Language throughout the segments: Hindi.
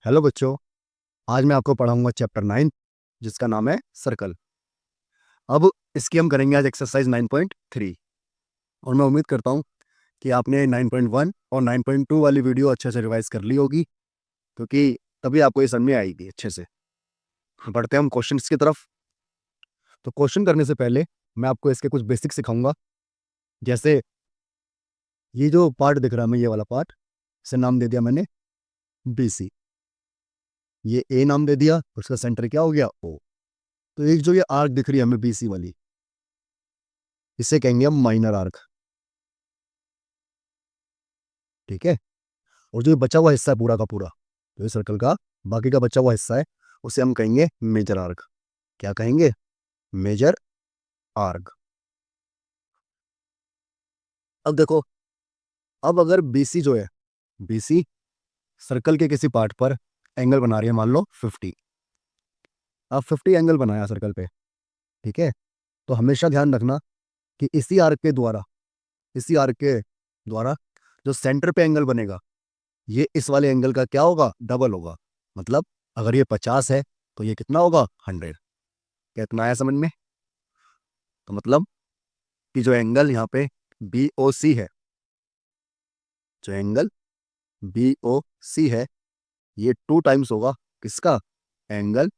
हेलो बच्चों। आज मैं आपको पढ़ाऊंगा चैप्टर 9 जिसका नाम है सर्कल। अब इसकी हम करेंगे आज एक्सरसाइज 9.3 और मैं उम्मीद करता हूं कि आपने 9.1 और 9.2 वाली वीडियो अच्छे से रिवाइज कर ली होगी, क्योंकि तभी आपको ये समझ में आएगी अच्छे से। बढ़ते हैं हम क्वेश्चंस की तरफ। तो क्वेश्चन करने से पहले मैं आपको इसके कुछ बेसिक सिखाऊंगा। जैसे ये जो पार्ट दिख रहा है, मैं ये वाला पार्ट, इसे नाम दे दिया मैंने BC। ये ए नाम दे दिया, उसका सेंटर क्या हो गया O। तो एक जो ये आर्क दिख रही है हमें BC वाली, इसे कहेंगे हम माइनर आर्क। ठीक है। और जो ये बचा हुआ हिस्सा है पूरा का पूरा, जो इस सर्कल का बाकी का बचा हुआ हिस्सा है, उसे हम कहेंगे मेजर आर्क। क्या कहेंगे? Major arc. अब देखो, अब अगर BC जो है, BC सर्कल के किसी पार्ट पर एंगल बना रही है, मान लो 50। अब 50 एंगल बनाया सर्कल पे, ठीक है। तो हमेशा ध्यान रखना कि इसी आर्क के द्वारा जो सेंटर पे एंगल बनेगा, ये इस वाले एंगल का क्या होगा? डबल होगा। मतलब अगर ये 50 है तो ये कितना होगा? 100। कितना आया समझ में? तो मतलब कि जो एंगल यहाँ पे BOC है, जो एंगल BOC है, ये 2 टाइम्स होगा किसका? एंगल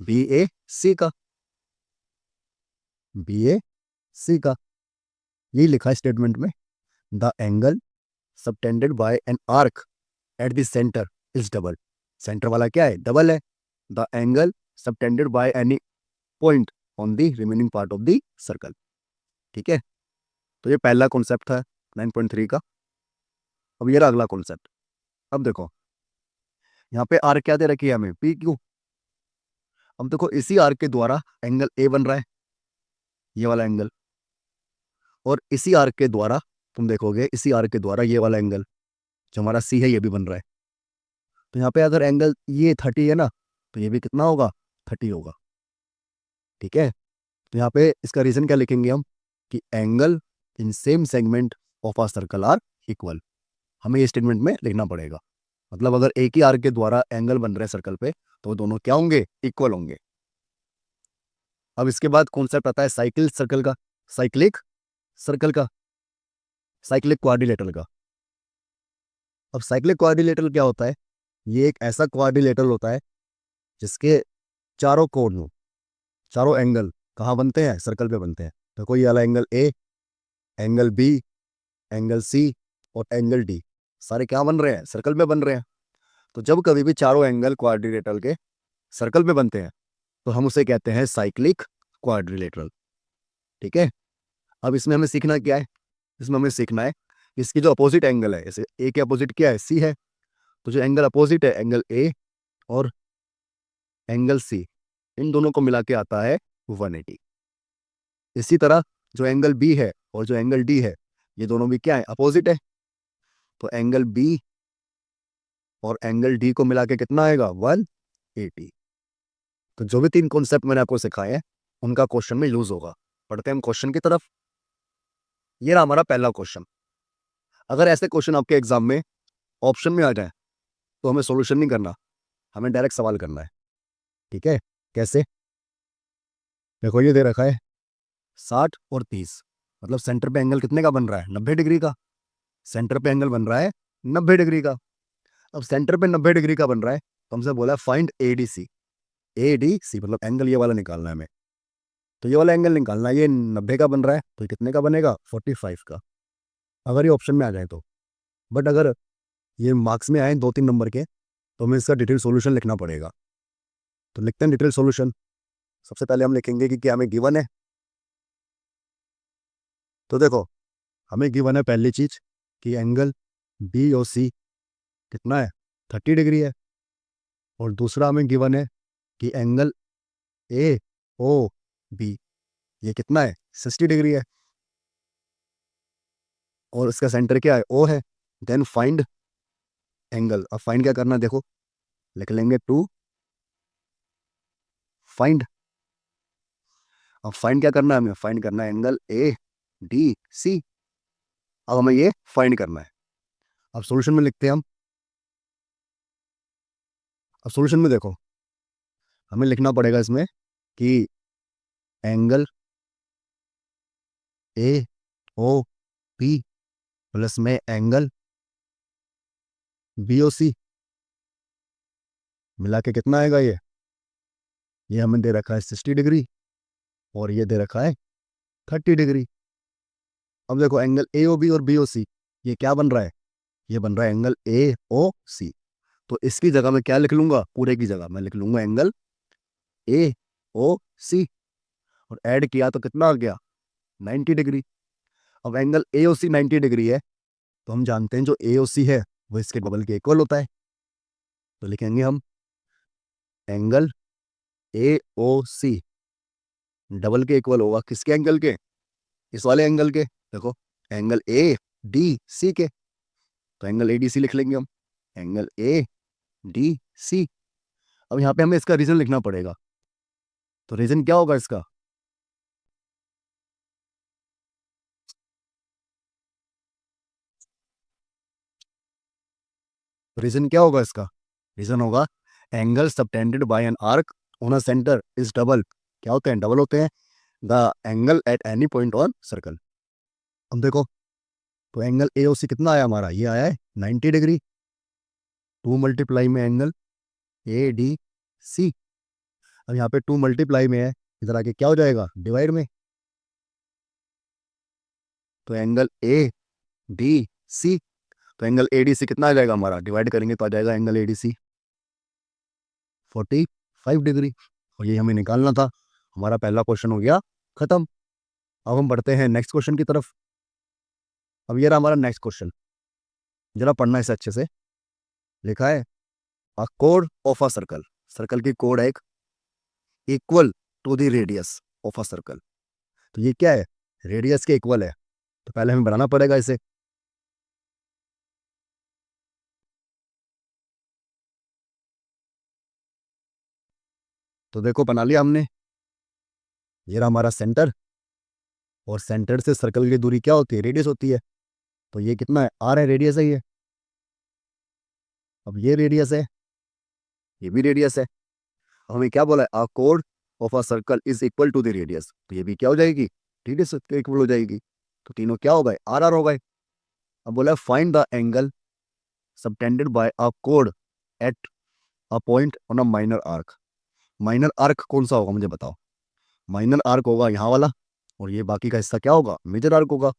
BAC का। BAC का ये लिखा है स्टेटमेंट में, the angle subtended bye an arc at the centre is double. Centre वाला क्या है? डबल है। The angle subtended by any point on the remaining part of the circle. ठीक है। तो ये पहला कॉन्सेप्ट था 9.3 का। अब ये रहा अगला कॉन्सेप्ट। अब देखो, यहाँ पे आर्क क्या दे रखी है हमें? PQ। अब देखो, इसी आर्क के द्वारा एंगल A बन रहा है, ये वाला एंगल। और इसी आर्क के द्वारा तुम देखोगे, इसी आर्क के द्वारा ये वाला एंगल जो हमारा C है, ये भी बन रहा है। तो यहाँ पे अगर एंगल ये 30 है ना, तो ये भी कितना होगा? 30 होगा। ठीक है। तो यहाँ पे इसका रीजन क्या लिखेंगे हम? कि angle in same segment of a circle are equal. हमें ये स्टेटमेंट में लिखना पड़ेगा। मतलब अगर एक ही आर्क के द्वारा एंगल बन रहे हैं सर्कल पे, तो वो दोनों क्या होंगे? इक्वल होंगे। अब इसके बाद कॉन्सेप्ट आता है साइकिल सर्कल का, साइक्लिक सर्कल का, साइक्लिक क्वाड्रिलेटरल का। अब साइक्लिक क्वाड्रिलेटरल क्या होता है? ये एक ऐसा क्वाड्रिलेटरल होता है जिसके चारों कोण, चारों एंगल कहाँ बनते हैं? सर्कल पे बनते हैं। तो कोई वाला angle A, angle B, angle C और एंगल D, सारे क्या बन रहे हैं? सर्कल में बन रहे हैं। तो जब कभी भी चारों एंगल क्वाड्रिलेटरल के सर्कल में बनते हैं, तो हम उसे कहते हैं साइक्लिक क्वाड्रिलेटरल। ठीक है। अब इसमें हमें सीखना क्या है? इसमें हमें सीखना है इसकी जो अपोजिट एंगल है, जैसे A के अपोजिट क्या है? C है। तो जो एंगल अपोजिट है, एंगल A और एंगल C, इन दोनों को मिला के आता है 180। इसी तरह जो एंगल B है और जो एंगल D है, ये दोनों भी क्या है? अपोजिट है। तो एंगल B और एंगल D को मिला के कितना आएगा? 180। तो जो भी 3 कॉन्सेप्ट मैंने आपको सिखाए हैं, उनका क्वेश्चन में यूज होगा। पढ़ते हैं हम क्वेश्चन की तरफ। ये रहा हमारा पहला क्वेश्चन। अगर ऐसे क्वेश्चन आपके एग्जाम में ऑप्शन में आ जाए, तो हमें सॉल्यूशन नहीं करना, हमें डायरेक्ट सवाल करना है। ठीक है। कैसे? देखो, ये दे रखा है 60 और 30। मतलब सेंटर पे एंगल कितने का बन रहा है? 90 डिग्री का। सेंटर पे एंगल बन रहा है 90 डिग्री का। अब सेंटर पे 90 डिग्री का बन रहा है, तो हमसे बोला फाइंड ADC। ADC मतलब एंगल ये वाला निकालना है हमें। तो ये वाला एंगल निकालना है, ये 90 का बन रहा है, तो ये कितने का बनेगा? 45 का, अगर ये ऑप्शन में आ जाए तो। बट अगर ये मार्क्स में आए 2-3 नंबर के, तो हमें इसका डिटेल सॉल्यूशन लिखना पड़ेगा। तो लिखते हैं डिटेल सॉल्यूशन। सबसे पहले हम लिखेंगे कि क्या हमें गिवन है। तो देखो, हमें गिवन है पहली चीज कि एंगल BOC कितना है? 30 डिग्री है। और दूसरा हमें गिवन है कि एंगल AOB ये कितना है? 60 डिग्री है। और इसका सेंटर क्या है? O है। Then find angle. अब फाइंड क्या करना है? देखो, लिख लेंगे टू फाइंड। अब फाइंड क्या करना है? हमें फाइंड करना है एंगल ADC। अब हमें ये फाइंड करना है। अब सॉल्यूशन में लिखते हैं हम अब सॉल्यूशन में देखो, हमें लिखना पड़ेगा इसमें कि angle A O P plus में एंगल बी ओ सी मिला के कितना आएगा ये हमें दे रखा है 60 डिग्री और ये दे रखा है 30 डिग्री। अब देखो एंगल ए ओ बी और बी ओ सी ये क्या बन रहा है, ये बन रहा है एंगल ए ओ सी। तो इसकी जगह मैं क्या लिख लूंगा, पूरे की जगह मैं लिख लूंगा एंगल ए ओ सी और ऐड किया तो कितना आ गया 90 डिग्री। अब angle A O C 90 degree है तो हम जानते हैं जो ए ओ सी है वो इसके डबल के इक्वल होता है। तो लिखेंगे हम angle A O C double के इक्वल होगा किसके एंगल के, इस वाले एंगल के, देखो एंगल ए डी सी के। तो एंगल ए डी सी लिख लेंगे हम, एंगल ए डी सी। अब यहाँ पे हमें इसका रीजन लिखना पड़ेगा, तो रीजन क्या होगा इसका, रीजन क्या होगा इसका, रीजन होगा angle subtended bye an arc on a centre is double. क्या होते हैं, डबल होते हैं the angle at any point on circle. अब देखो तो एंगल ए ओ सी कितना आया हमारा, ये आया है 90 डिग्री, 2 मल्टीप्लाई में एंगल ए डी सी। अब यहाँ पे 2 मल्टीप्लाई में है, इधर आके क्या हो जाएगा डिवाइड में। तो एंगल ए डी सी, तो एंगल ए डी सी कितना आ जाएगा हमारा, डिवाइड करेंगे तो आ जाएगा angle A D C 45 degree. और ये हमें निकालना था। हमारा पहला क्वेश्चन हो गया खत्म। अब हम बढ़ते हैं नेक्स्ट क्वेश्चन की तरफ। अब ये रहा हमारा नेक्स्ट क्वेश्चन, जरा पढ़ना इसे अच्छे से। लिखा है अ कोड ऑफ अ सर्कल, सर्कल की कोड है एक, equal to the radius of a circle. तो ये क्या है, रेडियस के इक्वल है। तो पहले हमें बनाना पड़ेगा इसे। तो देखो बना लिया हमने, ये रहा हमारा सेंटर और सेंटर से सर्कल की दूरी क्या होती है, रेडियस होती है। तो ये कितना है, आर है, रेडियस है ये। अब ये रेडियस है, ये भी रेडियस है। अब हमें क्या बोला है, आ कोड of a circle is equal to the radius. तो ये भी क्या हो जाएगी, रेडियस के इक्वल हो जाएगी। तो तीनों क्या हो गए, आर आर हो गए। अब बोला find the angle subtended bye a code eight a point on a minor arc. Minor arc कौन सा होगा मुझे बताओ, माइनर आर्क होगा यहाँ वाला और ये बाकी का हिस्सा क्या होगा, मेजर आर्क होगा।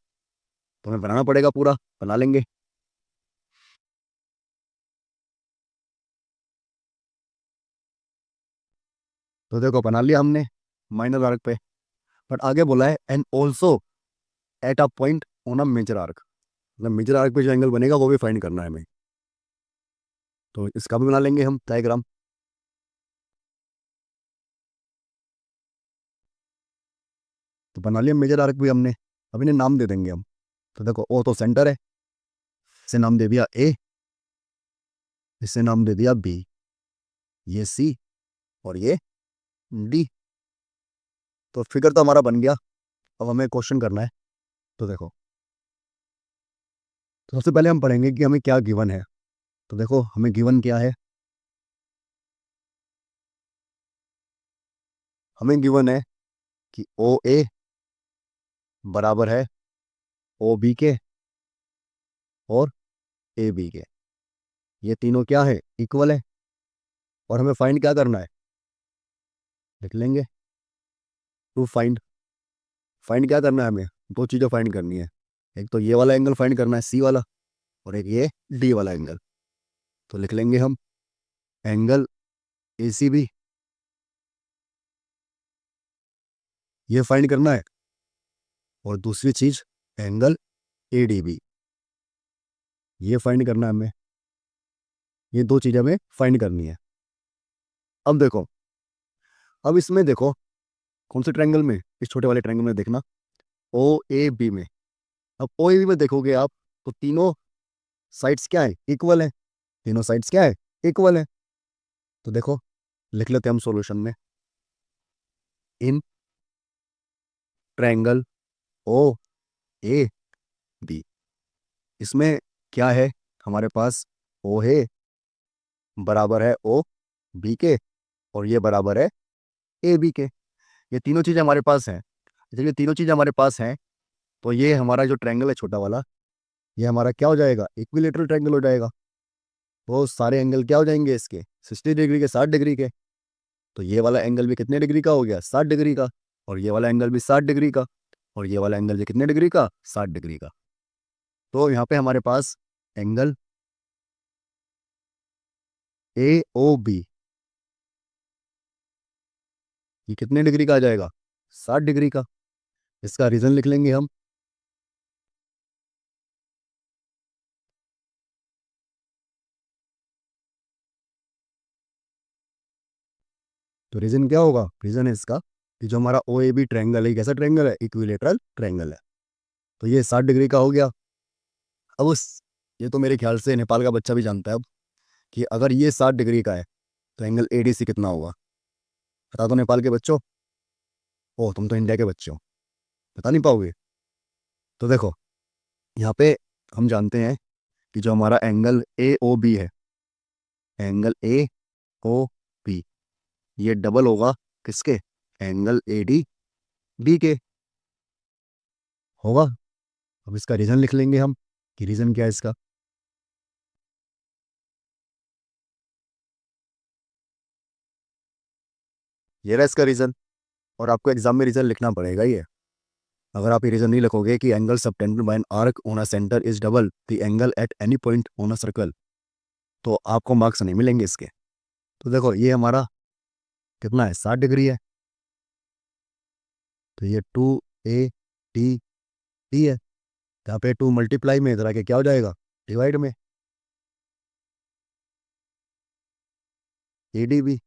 तो हमें बनाना पड़ेगा, पूरा बना लेंगे। तो देखो बना लिया हमने माइनर आर्क पे, बट आगे बोला है and also at a point on a major arc. मतलब मेजर आर्क पे जो एंगल बनेगा वो भी फाइंड करना है हमें। तो इसका भी बना लेंगे हम डायग्राम। तो बना लिया मेजर आर्क भी हमने, अब इन्हें नाम दे देंगे हम। तो देखो ओ तो सेंटर है, इसे नाम दे दिया ए, इसे नाम दे दिया बी, ये सी और ये डी। तो फिगर तो हमारा बन गया। अब हमें क्वेश्चन करना है। तो देखो, तो सबसे पहले हम पढ़ेंगे कि हमें क्या गिवन है। तो देखो हमें गिवन क्या है, हमें गिवन है कि ओ ए बराबर है ओ बी के और ए बी के। ये तीनों क्या है, इक्वल है। और हमें फाइंड क्या करना है, लिख लेंगे टू फाइंड। फाइंड क्या करना है हमें, दो चीज़ें फाइंड करनी है। एक तो ये वाला एंगल फाइंड करना है सी वाला, और एक ये डी वाला एंगल। तो लिख लेंगे हम एंगल ए सी बी, ये फाइंड करना है। और दूसरी चीज एंगल ए डी बी, ये फाइंड करना है हमें। ये दो चीज़ें हमें फाइंड करनी है। अब देखो, अब इसमें देखो कौन से ट्रायंगल में, इस छोटे वाले ट्रायंगल में देखना, ओ ए बी में। अब ओ ए बी में देखोगे आप तो तीनों साइड्स क्या है, इक्वल है। तीनों साइड्स क्या है, इक्वल है। तो देखो लिख लेते हैं हम सॉल्यूशन में, इन ट्रायंगल ओ ए बी, इसमें क्या है हमारे पास, ओ है बराबर है ओ बी के, और ये बराबर है ए बी के। ये तीनों चीज़ें हमारे पास हैं। जब ये तीनों चीज़ें हमारे पास हैं तो ये हमारा जो ट्रायंगल है छोटा वाला, ये हमारा क्या हो जाएगा, इक्विलेटरल ट्रायंगल हो जाएगा। तो सारे एंगल क्या हो जाएंगे इसके, 60 डिग्री के, 60 डिग्री के। तो ये वाला एंगल भी कितने डिग्री का हो गया, 60 डिग्री का। और ये वाला एंगल भी 60 डिग्री का। और ये वाला एंगल भी कितने डिग्री का, 60 डिग्री का। तो यहाँ पे हमारे पास एंगल ए ओ बी, ये कितने डिग्री का आ जाएगा, 60 डिग्री का। इसका रीजन लिख लेंगे हम। तो रीजन क्या होगा, रीजन है इसका कि जो हमारा ओ ए बी ट्रायंगल है, कैसा ट्रायंगल है, इक्विलेटरल ट्रायंगल है। तो ये 60 डिग्री का हो गया। अब उस, ये तो मेरे ख्याल से नेपाल का बच्चा भी जानता है अब, कि अगर ये 60 डिग्री का है तो एंगल ए डी सी कितना होगा। बता दो नेपाल के बच्चों। ओ, तुम तो इंडिया के बच्चे हो, बता नहीं पाओगे। तो देखो, यहाँ पे हम जानते हैं कि जो हमारा एंगल ए ओ बी है, एंगल ए ओ बी, ये डबल होगा किसके, एंगल ए डी बी के, होगा। अब इसका रीजन लिख लेंगे हम, कि रीजन क्या है इसका। ये रहा इसका रीजन। और आपको एग्जाम में रीजन लिखना पड़ेगा ये। अगर आप ये रीजन नहीं लिखोगे कि angle subtended bye an arc on a centre is double the angle at any point on a circle, तो आपको मार्क्स नहीं मिलेंगे इसके। तो देखो, ये हमारा कितना है, 60 डिग्री है। तो ये 2 ए टी डी है। यहाँ पे 2 मल्टीप्लाई में इधर आके क्या हो जाएगा, डिवाइड में ए डी बी।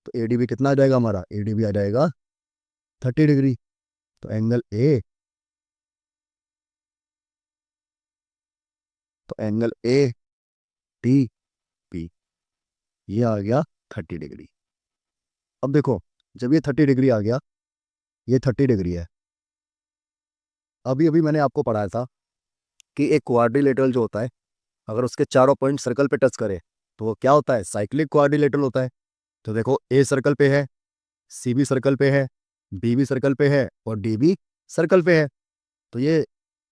तो ए डी बी कितना आ जाएगा हमारा, ए डी बी आ जाएगा 30 डिग्री। तो एंगल ए, तो एंगल ए टी पी, ये आ गया 30 डिग्री। अब देखो, जब ये 30 डिग्री आ गया, ये 30 डिग्री है। अभी अभी मैंने आपको पढ़ाया था कि एक क्वाड्रिलेटरल जो होता है, अगर उसके चारों पॉइंट सर्कल पे टच करे तो वो क्या होता है, साइक्लिक क्वाड्रिलेटरल होता है। तो देखो, ए सर्कल पे है, सी भी सर्कल पे है, बी भी सर्कल पे है, और डी भी सर्कल पे है। तो ये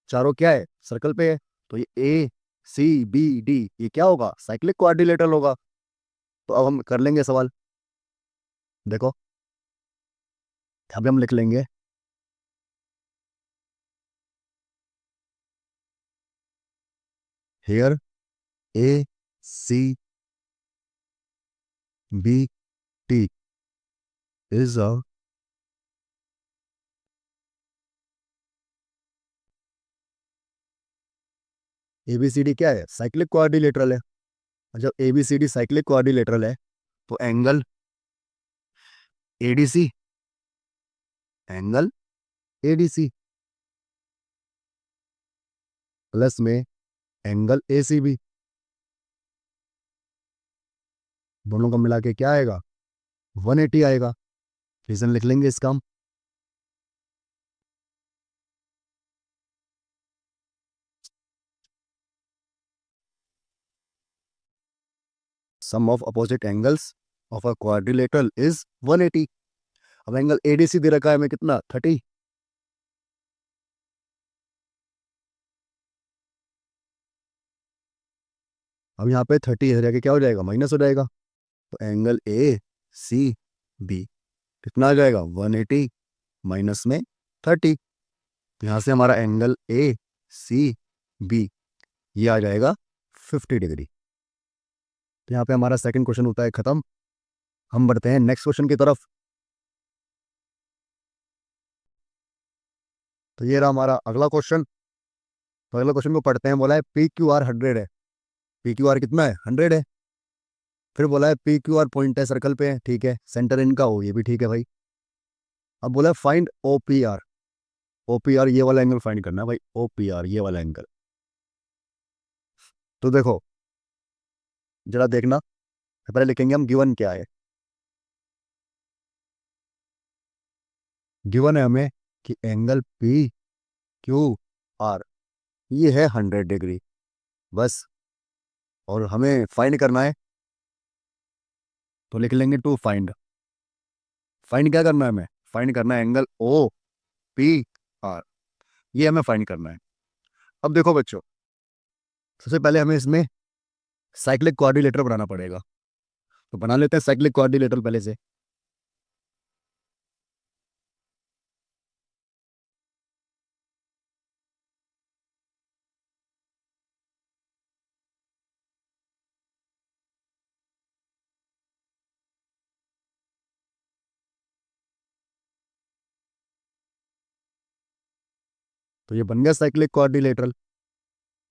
चारों क्या है, सर्कल पे है। तो ये ए सी बी डी, ये क्या होगा, साइक्लिक क्वाड्रिलेटरल होगा। तो अब हम कर लेंगे सवाल। देखो, अभी हम लिख लेंगे, here A C B T is a, A B C D क्या है, साइक्लिक क्वाड्रिलेटरल है। और जब A B C D cyclic quadrilateral है, तो angle ADC, angle ADC plus में एंगल एसीबी, दोनों को मिला के क्या आएगा, 180 आएगा। रीजन लिख लेंगे इसका हम। Sum of opposite angles of a quadrilateral is 180। अब एंगल एडीसी दे रखा है हमें कितना, 30। अब यहाँ पे 30 इधर आके क्या हो जाएगा, माइनस हो जाएगा। तो एंगल ए सी बी कितना आ जाएगा, 180 माइनस में 30। यहाँ से हमारा एंगल ए सी बी ये आ जाएगा 50 डिग्री। तो यहाँ पे हमारा सेकंड क्वेश्चन होता है खत्म। हम बढ़ते हैं नेक्स्ट क्वेश्चन की तरफ। तो ये रहा हमारा अगला क्वेश्चन। तो अगला क्वेश्चन को पढ़ते हैं। बोला है पी क्यू आर 100 है। पी क्यू आर कितना है, 100 है। फिर बोला है पी क्यू आर पॉइंट है, सर्कल पे है, ठीक है, सेंटर इनका हो, ये भी ठीक है भाई। अब बोला है find O P R. O P R, ये वाला एंगल फाइंड करना है भाई, ओ पी आर ये वाला एंगल। तो देखो, जरा देखना, पहले लिखेंगे हम गिवन क्या है। गिवन है हमें कि एंगल पी क्यू आर ये है 100 डिग्री, बस। और हमें फाइंड करना है तो लिख लेंगे टू फाइंड। फाइंड क्या करना है हमें? फाइंड करना है एंगल ओ पी आर, ये हमें फाइंड करना है। अब देखो बच्चों, सबसे पहले हमें इसमें साइक्लिक कोऑर्डिनेटर बनाना पड़ेगा। तो बना लेते हैं साइक्लिक कोऑर्डिनेटर पहले से। तो ये बन गया साइक्लिक कोऑर्डिनेटर।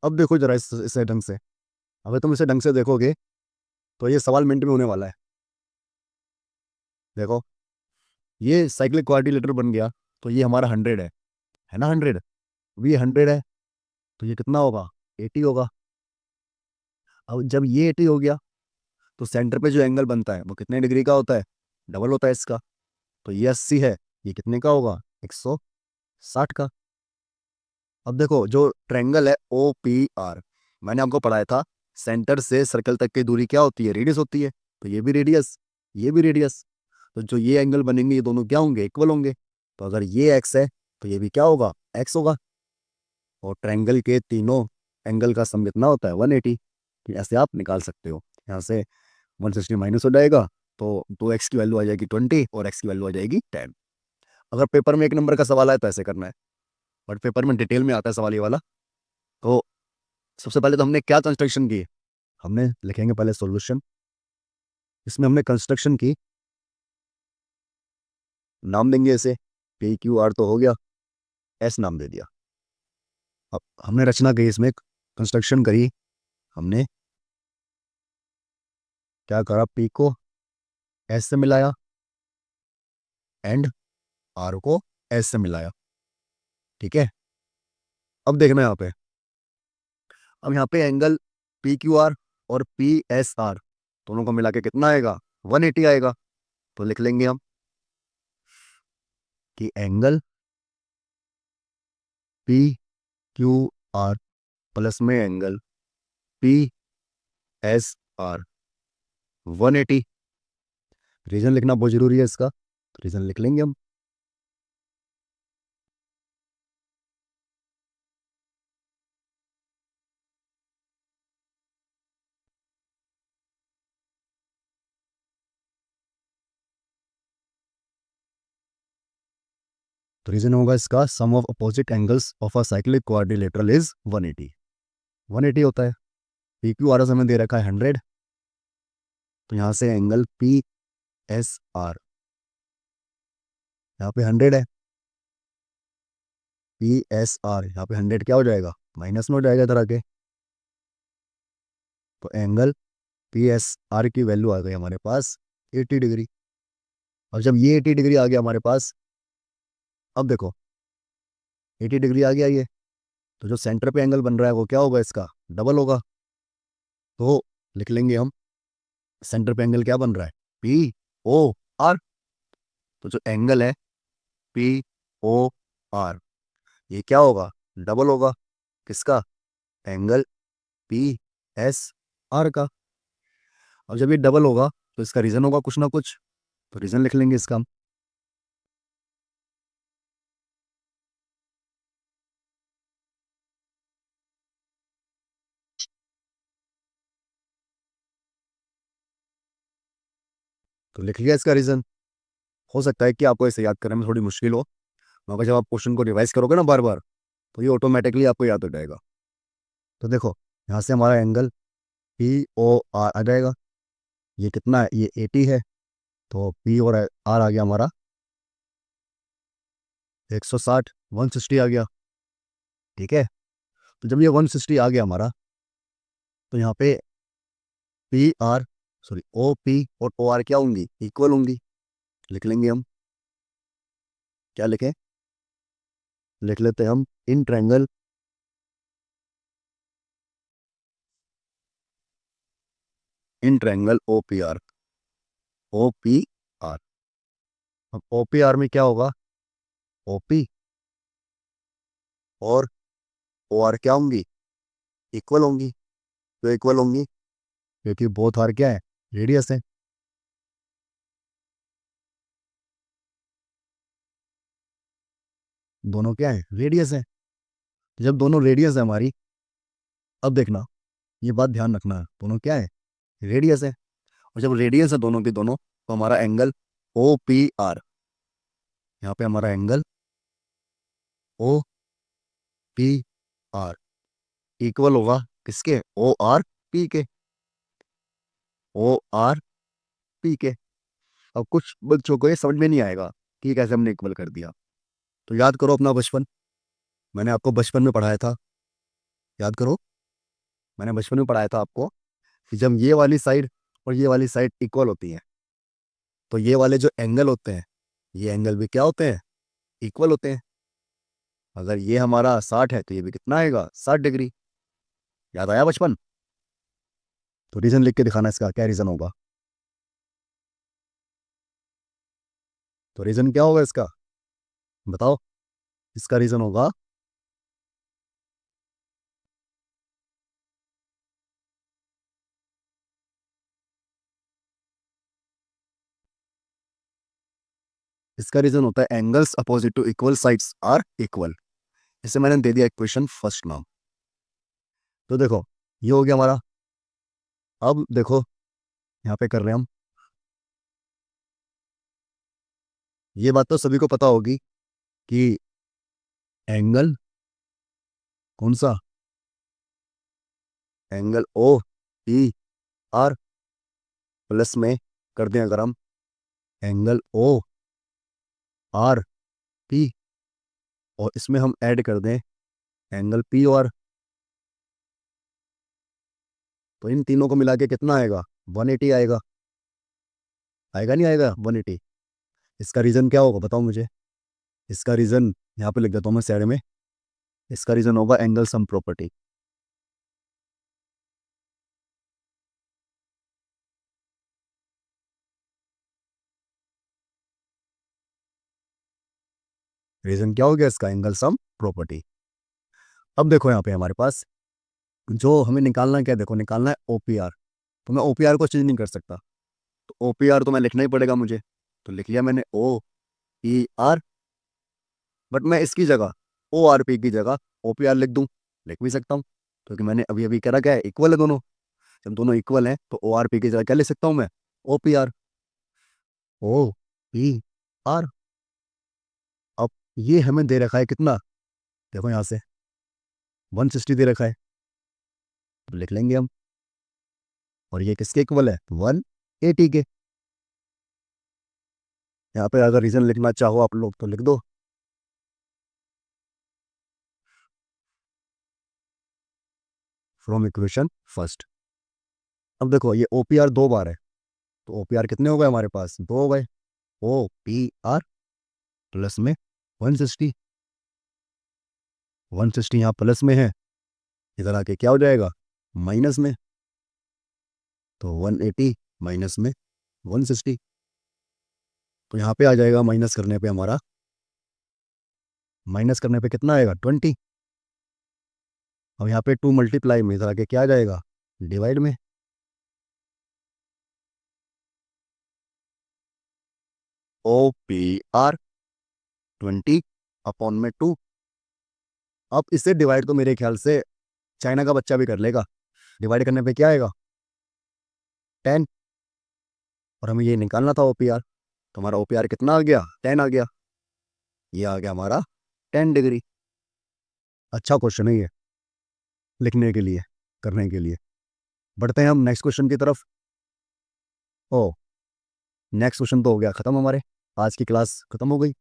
अब देखो जरा इसे ढंग से, अगर तुम इसे ढंग से देखोगे तो ये सवाल मिनट में होने वाला है। देखो, ये साइक्लिक कोऑर्डिनेटर बन गया, तो ये हमारा 100 है ना 100। ये 100 है, तो ये कितना होगा? 80 होगा। अब जब ये 80 हो गया, तो सेंटर पे जो एंगल बनता है वो कितने डिग्री का होता है? डबल होता है इसका। तो ये 80 है, ये कितने का होगा? 160 का। अब देखो, जो ट्रायंगल है ओ पी आर, मैंने आपको पढ़ाया था सेंटर से सर्कल तक की दूरी क्या होती है? रेडियस होती है। तो ये भी रेडियस, ये भी रेडियस। तो जो ये एंगल बनेंगे ये दोनों क्या होंगे? इक्वल होंगे। तो अगर ये एक्स है तो ये भी क्या होगा? एक्स होगा। और ट्रायंगल के तीनों एंगल का सम कितना होता है? 180। तो ऐसे आप निकाल सकते हो। यहाँ से 160 माइनस हो जाएगा, तो 2x की वैल्यू आ जाएगी 20 और x की वैल्यू आ जाएगी 10। अगर पेपर में 1 नंबर का सवाल आए तो ऐसे करना है, बट पेपर में डिटेल में आता है सवाल ये वाला। तो सबसे पहले तो हमने क्या कंस्ट्रक्शन की? हमने लिखेंगे पहले सॉल्यूशन। इसमें हमने कंस्ट्रक्शन की, नाम देंगे इसे पी क्यू आर, तो हो गया, एस नाम दे दिया। अब हमने रचना की, इसमें कंस्ट्रक्शन करी हमने। क्या करा? पी को एस से मिलाया एंड आर को एस से मिलाया। ठीक है। अब देखना यहाँ पे, अब यहाँ पे एंगल पी क्यू आर और पी एस आर दोनों को मिला के कितना आएगा? 180 आएगा। तो लिख लेंगे हम कि angle P Q R plus में angle P S R 180। Reason लिखना बहुत जरूरी है इसका, तो रीजन लिख लेंगे हम। तो रीजन होगा इसका, sum of opposite angles of a cyclic quadrilateral is 180। 180 होता है। पी क्यू आर हमें दे रखा है 100, तो यहाँ से एंगल पी एस आर यहाँ पे 100 है। पी एस आर यहाँ पे 100 क्या हो जाएगा? माइनस में हो जाएगा इधर आके। तो एंगल पी एस आर की वैल्यू आ गई हमारे पास 80 डिग्री। और जब ये 80 डिग्री आ गया हमारे पास, अब देखो 80 डिग्री आ गया ये, तो जो सेंटर पे एंगल बन रहा है वो क्या होगा? इसका डबल होगा। तो लिख लेंगे हम, सेंटर पे एंगल क्या बन रहा है? P O R. तो जो एंगल है पी ओ आर, ये क्या होगा? डबल होगा। किसका? एंगल पी एस आर का। और जब ये डबल होगा तो इसका रीजन होगा कुछ ना कुछ, तो रीजन लिख लेंगे इसका हम। तो लिख लिया इसका रीजन। हो सकता है कि आपको इसे याद करने में थोड़ी मुश्किल हो, मगर जब आप क्वेश्चन को रिवाइज करोगे ना बार बार, तो ये ऑटोमेटिकली आपको याद हो जाएगा। तो देखो, यहाँ से हमारा एंगल पी ओ आर आ जाएगा। ये कितना है? ये 80 है। तो पी और आर आ गया हमारा 160, 160 आ गया। ठीक है। तो जब ये 160 आ गया हमारा, तो यहाँ पे P R, sorry O P और ओ आर क्या होंगी? इक्वल होंगी। लिख लेंगे हम, क्या लिखें? लिख लेते हैं हम in triangle, in triangle O P R, O P R. अब ओ पी आर में क्या होगा? ओ पी और ओ आर क्या होंगी? इक्वल होंगी। तो इक्वल होंगी क्योंकि बोथ आर क्या है? रेडियस है। दोनों क्या है, रेडियस है। जब दोनों रेडियस है हमारी, अब देखना, ये बात ध्यान रखना है, दोनों क्या है, रेडियस है। और जब रेडियस है दोनों की दोनों, तो हमारा एंगल ओ पी आर, यहाँ पे हमारा angle O P R equal होगा किसके, ओ आर पी के, ओ आर पी के। अब कुछ बच्चों को ये समझ में नहीं आएगा कि ये कैसे हमने इक्वल कर दिया। तो याद करो अपना बचपन, मैंने आपको बचपन में पढ़ाया था, याद करो, मैंने बचपन में पढ़ाया था आपको कि जब ये वाली साइड और ये वाली साइड इक्वल होती है, तो ये वाले जो एंगल होते हैं, ये एंगल भी क्या होते हैं, इक्वल होते हैं। अगर ये हमारा 60 है तो ये भी कितना आएगा, 60 डिग्री। याद आया बचपन? तो रीजन लिख के दिखाना इसका क्या रीजन होगा। तो रीजन क्या होगा इसका, बताओ। इसका रीजन होगा, इसका रीजन होता है angles opposite to equal sides are equal. इसे मैंने दे दिया इक्वेशन फर्स्ट नाम। तो देखो, ये हो गया हमारा। अब देखो, यहाँ पे कर रहे हैं हम, ये बात तो सभी को पता होगी कि एंगल कौन सा, angle O P R plus में कर दें अगर हम, एंगल ओ आर पी, और इसमें हम ऐड कर दें एंगल पी और, तो इन तीनों को मिला के कितना आएगा, 180 आएगा। आएगा नहीं आएगा 180? इसका रीज़न क्या होगा बताओ मुझे। इसका रीज़न यहाँ पे लिख देता हूँ मैं साइड में, इसका रीज़न होगा एंगल सम प्रॉपर्टी। रीज़न क्या हो गया इसका, एंगल सम प्रॉपर्टी। अब देखो यहाँ पे हमारे पास जो हमें निकालना क्या है, देखो निकालना है ओपीआर। तो मैं ओपीआर को चेंज नहीं कर सकता, तो ओपीआर तो मैं लिखना ही पड़ेगा मुझे। तो लिख लिया मैंने ओ पी आर, बट मैं इसकी जगह ओ आर पी की जगह ओपीआर लिख दूं, लिख भी सकता हूँ, क्योंकि मैंने अभी अभी करा क्या है, इक्वल है दोनों। जब दोनों इक्वल हैं तो ओ आर पी की जगह क्या लिख सकता हूँ मैं, O P R, O P R. अब ये हमें दे रखा है कितना, देखो यहाँ से 160 दे रखा है, तो लिख लेंगे हम। और ये किसके इक्वल है, 180 के। यहाँ पे अगर रीजन लिखना चाहो आप लोग तो लिख दो, फ्रॉम इक्वेशन फर्स्ट। अब देखो ये ओपीआर 2 बार है, तो ओपीआर कितने हो गए हमारे पास, 2 हो गए। ओ पी आर प्लस में 160, 160 यहाँ प्लस में है, इधर आके क्या हो जाएगा, माइनस में। तो 180 माइनस में 160, तो यहाँ पे आ जाएगा माइनस करने पे हमारा, माइनस करने पे कितना आएगा, 20। अब यहाँ पे 2 मल्टीप्लाई में इधर आके क्या आ जाएगा, डिवाइड में। O P R 20/2। अब इससे डिवाइड तो मेरे ख्याल से चाइना का बच्चा भी कर लेगा। डिवाइड करने पे क्या आएगा, 10। और हमें ये निकालना था ओपीआर, तो हमारा ओपीआर कितना आ गया, 10 आ गया। ये आ गया हमारा 10 डिग्री। अच्छा क्वेश्चन है ये, लिखने के लिए, करने के लिए। बढ़ते हैं हम नेक्स्ट क्वेश्चन की तरफ। ओ, नेक्स्ट क्वेश्चन तो हो गया खत्म, हमारे आज की क्लास खत्म हो गई।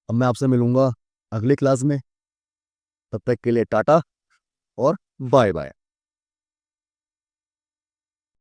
अब मैं आपसे मिलूंगा अगली क्लास में, तब तक के लिए टाटा और बाय बाय।